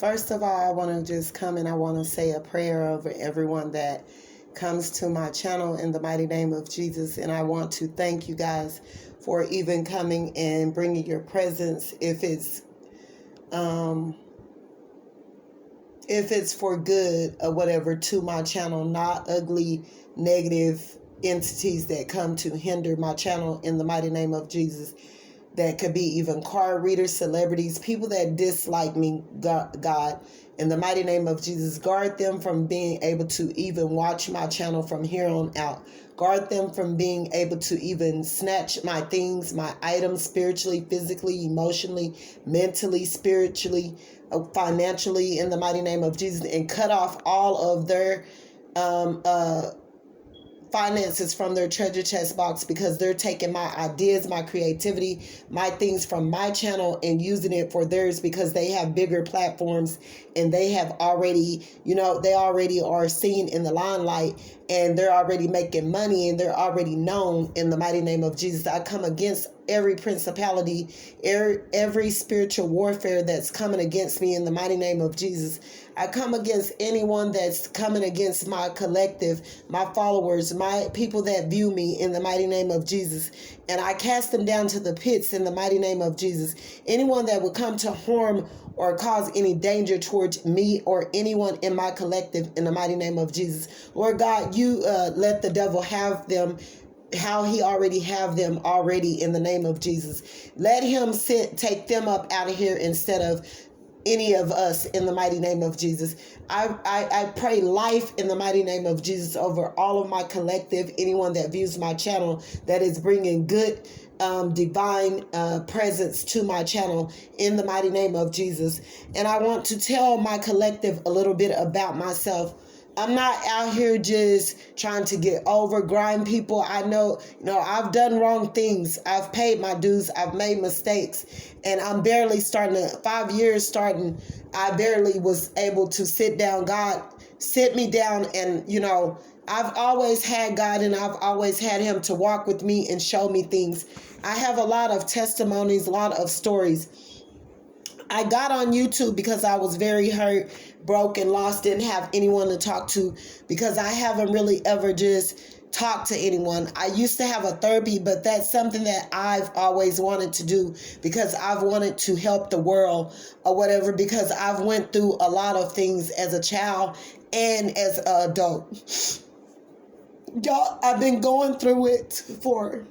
First of all, I want to just come and I want to say a prayer over everyone that comes to my channel in the mighty name of Jesus. And I want to thank you guys for even coming and bringing your presence if it's for good or whatever to my channel, not ugly, negative entities that come to hinder my channel in the mighty name of Jesus. That could be even card readers, celebrities, people that dislike me, God, in the mighty name of Jesus. Guard them from being able to even watch my channel from here on out. Guard them from being able to even snatch my things, my items, spiritually, physically, emotionally, mentally, spiritually, financially, in the mighty name of Jesus, and cut off all of their finances from their treasure chest box, because they're taking my ideas, my creativity, my things from my channel and using it for theirs, because they have bigger platforms and they have already, they already are seen in the limelight and they're already making money and they're already known in the mighty name of Jesus. I come against every principality, every spiritual warfare that's coming against me in the mighty name of Jesus. I come against anyone that's coming against my collective, my followers, my people that view me in the mighty name of Jesus. And I cast them down to the pits in the mighty name of Jesus. Anyone that would come to harm or cause any danger towards me or anyone in my collective in the mighty name of Jesus. Lord God, you let the devil have them how he already have them already in the name of Jesus. Let him take them up out of here instead of any of us in the mighty name of Jesus. I pray life in the mighty name of Jesus over all of my collective, anyone that views my channel that is bringing good divine presence to my channel in the mighty name of Jesus. And I want to tell my collective a little bit about myself. I'm not out here just trying to get over, grind people. I know, I've done wrong things. I've paid my dues. I've made mistakes. And I'm barely starting to, 5 years starting, I barely was able to sit down. God sit me down and, I've always had God and I've always had him to walk with me and show me things. I have a lot of testimonies, a lot of stories. I got on YouTube because I was very hurt, broke, and lost, didn't have anyone to talk to, because I haven't really ever just talked to anyone. I used to have a therapy, but that's something that I've always wanted to do, because I've wanted to help the world or whatever, because I've went through a lot of things as a child and as an adult. Y'all, I've been going through it for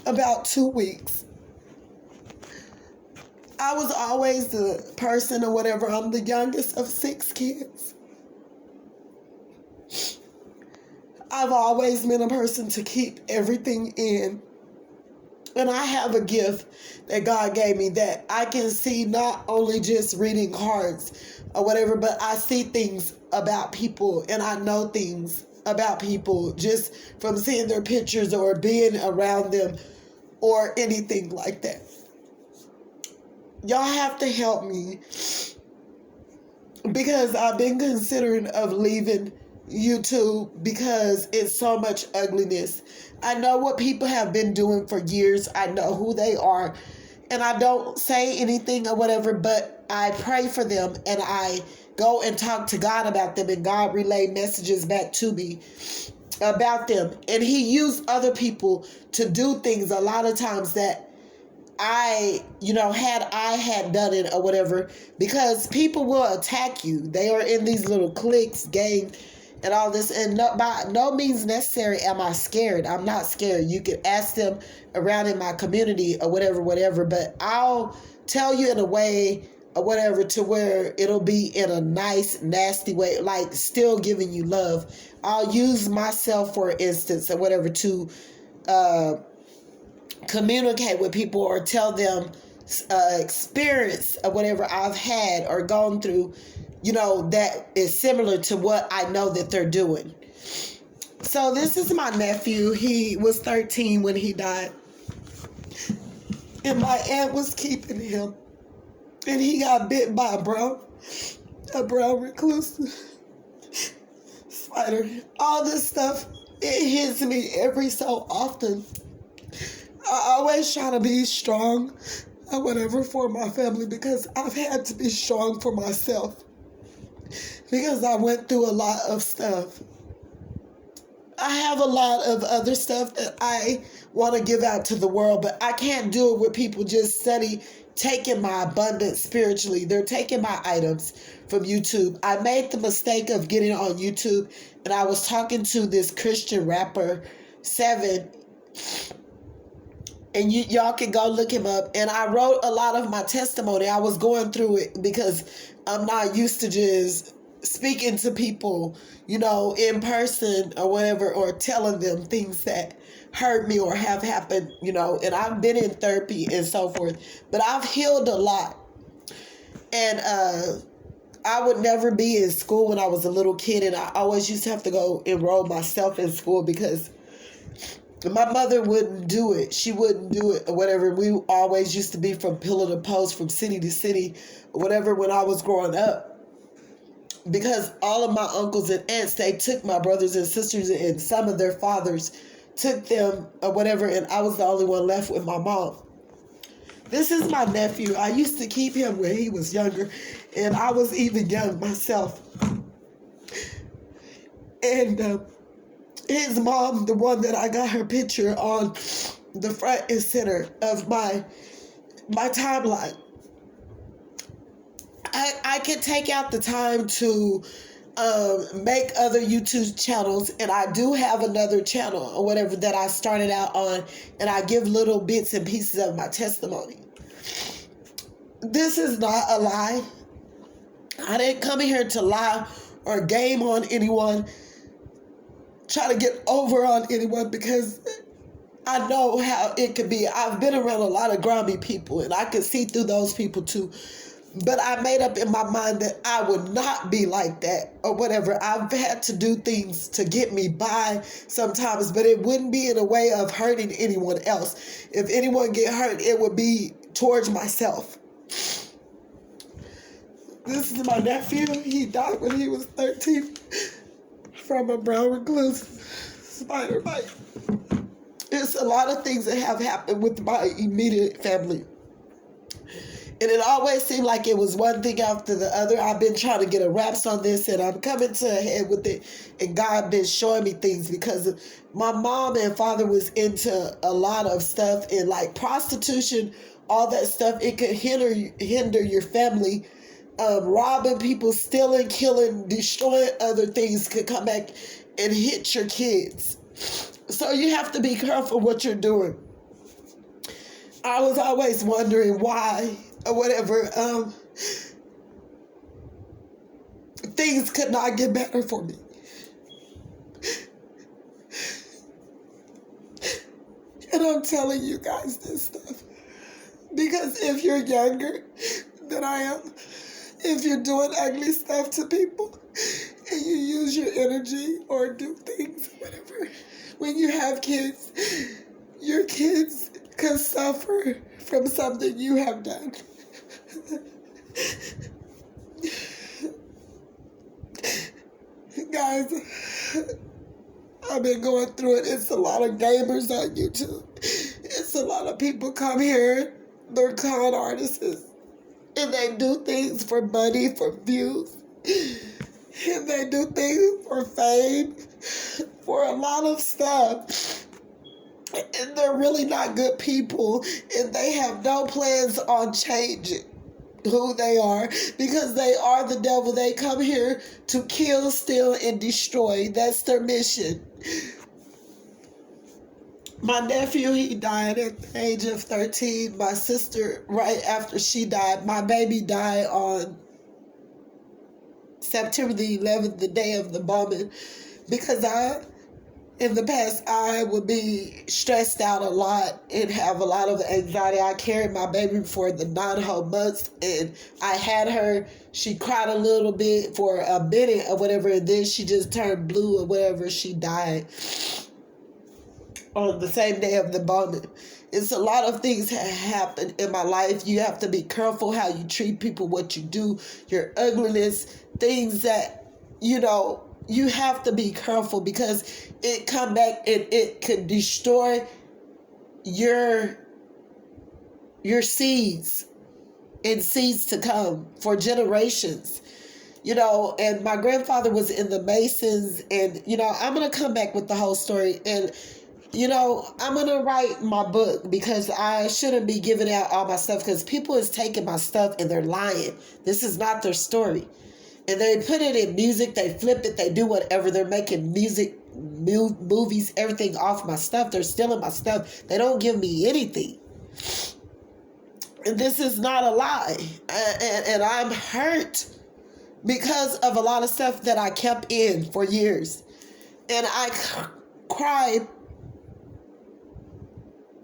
about 2 weeks. I was always the person or whatever. I'm the youngest of 6 kids. I've always been a person to keep everything in. And I have a gift that God gave me that I can see, not only just reading cards or whatever, but I see things about people and I know things about people just from seeing their pictures or being around them or anything like that. Y'all have to help me, because I've been considering of leaving YouTube because it's so much ugliness. I know what people have been doing for years. I know who they are, and I don't say anything or whatever, but I pray for them and I go and talk to God about them, and God relay messages back to me about them. And he used other people to do things a lot of times that I had done it or whatever, because people will attack you. They are in these little cliques, gangs, and all this. And by no means necessary am I scared. I'm not scared. You can ask them around in my community or whatever. But I'll tell you in a way or whatever to where it'll be in a nice, nasty way, like still giving you love. I'll use myself, for instance, or whatever, to communicate with people or tell them experience of whatever I've had or gone through, that is similar to what I know that they're doing. So this is my nephew. He was 13 when he died, and my aunt was keeping him, and he got bit by a brown recluse spider. All this stuff, it hits me every so often. I always try to be strong or whatever for my family, because I've had to be strong for myself, because I went through a lot of stuff. I have a lot of other stuff that I want to give out to the world, but I can't do it with people just steady taking my abundance spiritually. They're taking my items from YouTube. I made the mistake of getting on YouTube, and I was talking to this Christian rapper, Seven, and y'all can go look him up. And I wrote a lot of my testimony. I was going through it because I'm not used to just speaking to people, in person or whatever, or telling them things that hurt me or have happened, and I've been in therapy and so forth, but I've healed a lot. And I would never be in school when I was a little kid, and I always used to have to go enroll myself in school because my mother wouldn't do it. She wouldn't do it or whatever. We always used to be from pillar to post, from city to city, or whatever, when I was growing up. Because all of my uncles and aunts, they took my brothers and sisters, and some of their fathers took them or whatever, and I was the only one left with my mom. This is my nephew. I used to keep him when he was younger, and I was even young myself. And his mom, the one that I got her picture on the front and center of my timeline. I can take out the time to make other YouTube channels, and I do have another channel or whatever that I started out on, and I give little bits and pieces of my testimony. This is not a lie. I didn't come here to lie or game on anyone, try to get over on anyone, because I know how it could be. I've been around a lot of grimy people, and I can see through those people too. But I made up in my mind that I would not be like that or whatever. I've had to do things to get me by sometimes, but it wouldn't be in a way of hurting anyone else. If anyone get hurt, it would be towards myself. This is my nephew. He died when he was 13 from a brown recluse spider bite. It's a lot of things that have happened with my immediate family. And it always seemed like it was one thing after the other. I've been trying to get a wraps on this, and I'm coming to a head with it. And God been showing me things, because my mom and father was into a lot of stuff, and like prostitution, all that stuff. It could hinder your family. Robbing people, stealing, killing, destroying other things could come back and hit your kids. So you have to be careful what you're doing. I was always wondering why or whatever, things could not get better for me. And I'm telling you guys this stuff because if you're younger than I am, if you're doing ugly stuff to people and you use your energy or do things, whatever, when you have kids, your kids can suffer from something you have done. Guys, I've been going through it. It's a lot of gamers on YouTube. It's a lot of people come here. They're con artists. And they do things for money, for views. And they do things for fame, for a lot of stuff. And they're really not good people. And they have no plans on changing who they are, because they are the devil. They come here to kill, steal, and destroy. That's their mission. My nephew, he died at the age of 13. My sister, right after she died, my baby died on September the 11th, the day of the bombing, because in the past, I would be stressed out a lot and have a lot of anxiety. I carried my baby for the 9 whole months, and I had her. She cried a little bit for a minute or whatever, and then she just turned blue or whatever. She died on the same day of the bombing. It's a lot of things that happen in my life. You have to be careful how you treat people, what you do, your ugliness, things that, you have to be careful, because it come back and it could destroy your your seeds and seeds to come for generations. And my grandfather was in the Masons, and, I'm going to come back with the whole story. And, I'm going to write my book because I shouldn't be giving out all my stuff because people is taking my stuff and they're lying. This is not their story. And they put it in music, they flip it, they do whatever. They're making music, movies, everything off my stuff. They're stealing my stuff. They don't give me anything. And this is not a lie. And I'm hurt because of a lot of stuff that I kept in for years. And I cried,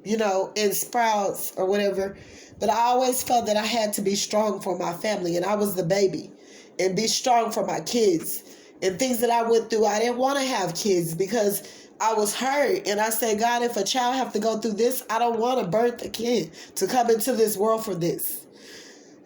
in Sprouts or whatever. But I always felt that I had to be strong for my family. And I was the baby. And be strong for my kids. And things that I went through, I didn't want to have kids because I was hurt. And I said, God, if a child have to go through this, I don't want to birth a kid to come into this world for this.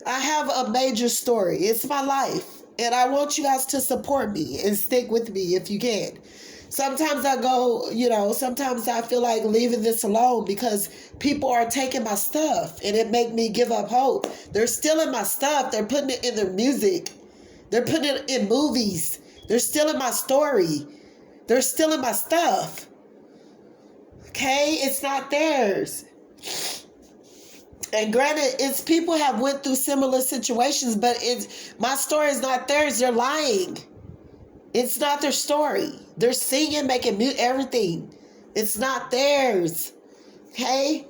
I have a major story. It's my life. And I want you guys to support me and stick with me if you can. Sometimes I go, sometimes I feel like leaving this alone because people are taking my stuff and it make me give up hope. They're stealing my stuff. They're putting it in their music. They're putting it in movies. They're stealing my story. They're stealing my stuff. Okay? It's not theirs. And granted, it's people have went through similar situations, but my story is not theirs. They're lying. It's not their story. They're singing, making music, everything. It's not theirs. Okay?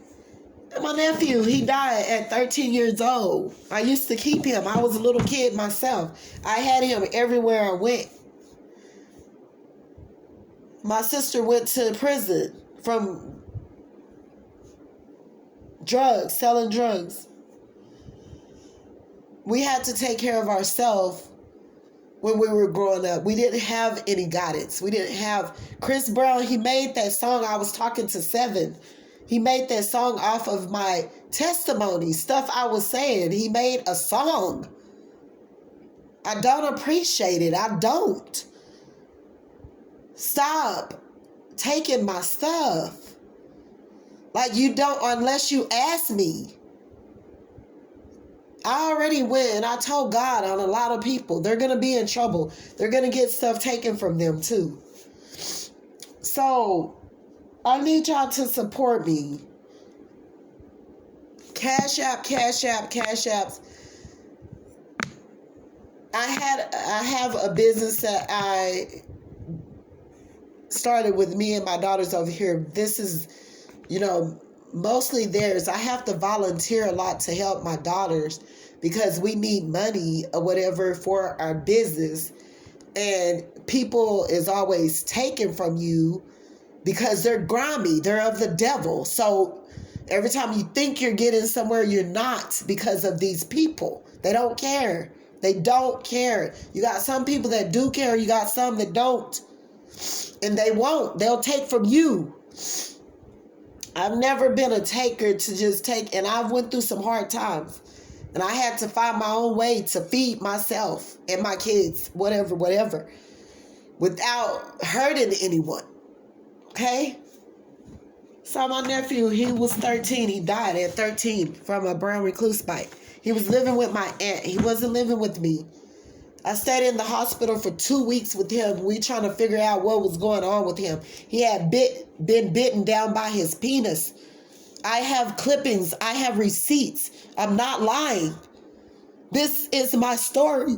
And my nephew, he died at 13 years old. I used to keep him. I was a little kid myself. I had him everywhere I went. My sister went to prison from drugs, selling drugs. We had to take care of ourselves when we were growing up. We didn't have any guidance. We didn't have Chris Brown. He made that song. I was talking to Seven. He made that song off of my testimony, stuff I was saying. He made a song. I don't appreciate it. I don't. Stop taking my stuff. Like you don't, unless you ask me. I already went and I told God on a lot of people. They're going to be in trouble. They're going to get stuff taken from them too. So I need y'all to support me. Cash apps. I have a business that I started with me and my daughters over here. This is, mostly theirs. I have to volunteer a lot to help my daughters because we need money or whatever for our business. And people is always taken from you because they're grimy. They're of the devil. So every time you think you're getting somewhere, you're not because of these people. They don't care. They don't care. You got some people that do care. You got some that don't. And they won't. They'll take from you. I've never been a taker to just take, and I've went through some hard times. And I had to find my own way to feed myself and my kids, whatever, without hurting anyone. Okay? So my nephew, he was 13. He died at 13 from a brown recluse bite. He was living with my aunt. He wasn't living with me. I stayed in the hospital for 2 weeks with him. We trying to figure out what was going on with him. He had been bitten down by his penis. I have clippings. I have receipts. I'm not lying. This is my story.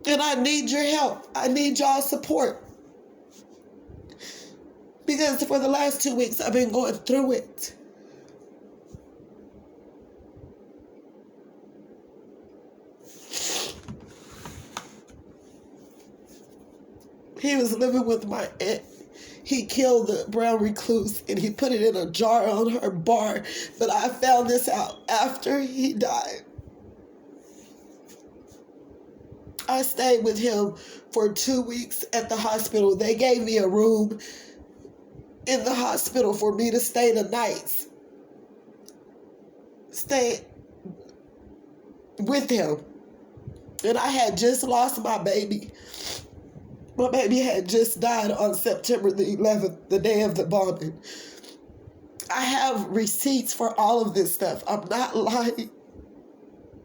And I need your help. I need y'all's support. Because for the last 2 weeks, I've been going through it. He was living with my aunt. He killed the brown recluse and he put it in a jar on her bar. But I found this out after he died. I stayed with him for 2 weeks at the hospital. They gave me a room in the hospital for me to stay the nights. Stay with him. And I had just lost my baby. My baby had just died on September the 11th, the day of the bombing. I have receipts for all of this stuff. I'm not lying.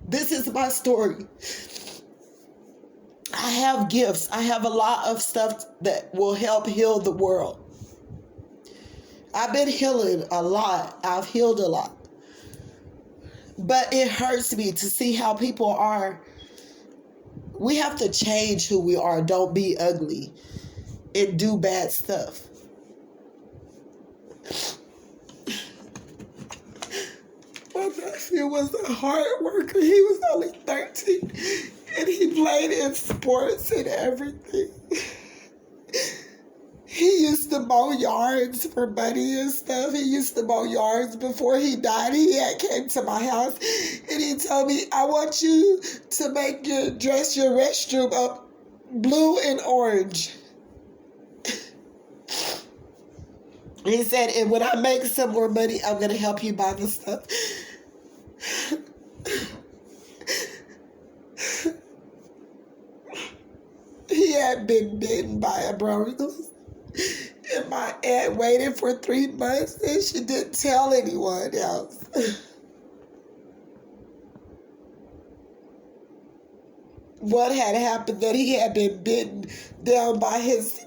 This is my story. I have gifts. I have a lot of stuff that will help heal the world. I've been healing a lot. I've healed a lot. But it hurts me to see how people are. We have to change who we are. Don't be ugly and do bad stuff. My nephew was a hard worker. He was only 13 and he played in sports and everything. He used to mow yards for money and stuff. He used to mow yards before he died. He had came to my house and he told me, I want you to dress your restroom up blue and orange. He said, and when I make some more money, I'm going to help you buy the stuff. He had been bitten by a brown recluse. And my aunt waited for 3 months and she didn't tell anyone else. What had happened, that he had been bitten down by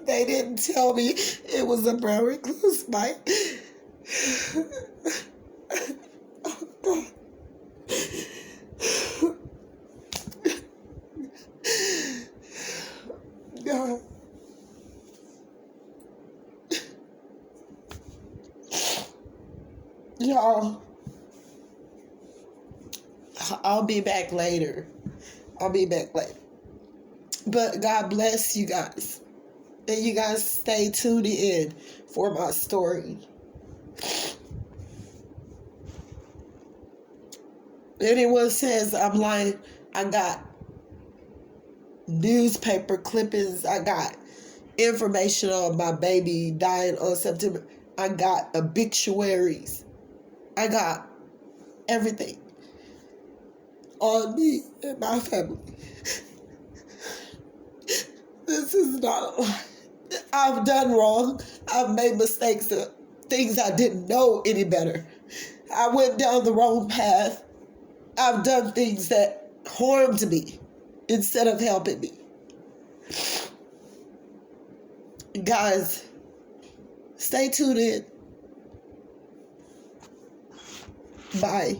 they didn't tell me it was a brown recluse bite. God. Y'all, I'll be back later. But God bless you guys. And you guys stay tuned in for my story. Anyone says I'm lying, I got newspaper clippings. I got information on my baby dying on September. I got obituaries. I got everything on me and my family. This is not a lie. I've done wrong. I've made mistakes, things I didn't know any better. I went down the wrong path. I've done things that harmed me instead of helping me. Guys, stay tuned in. Bye.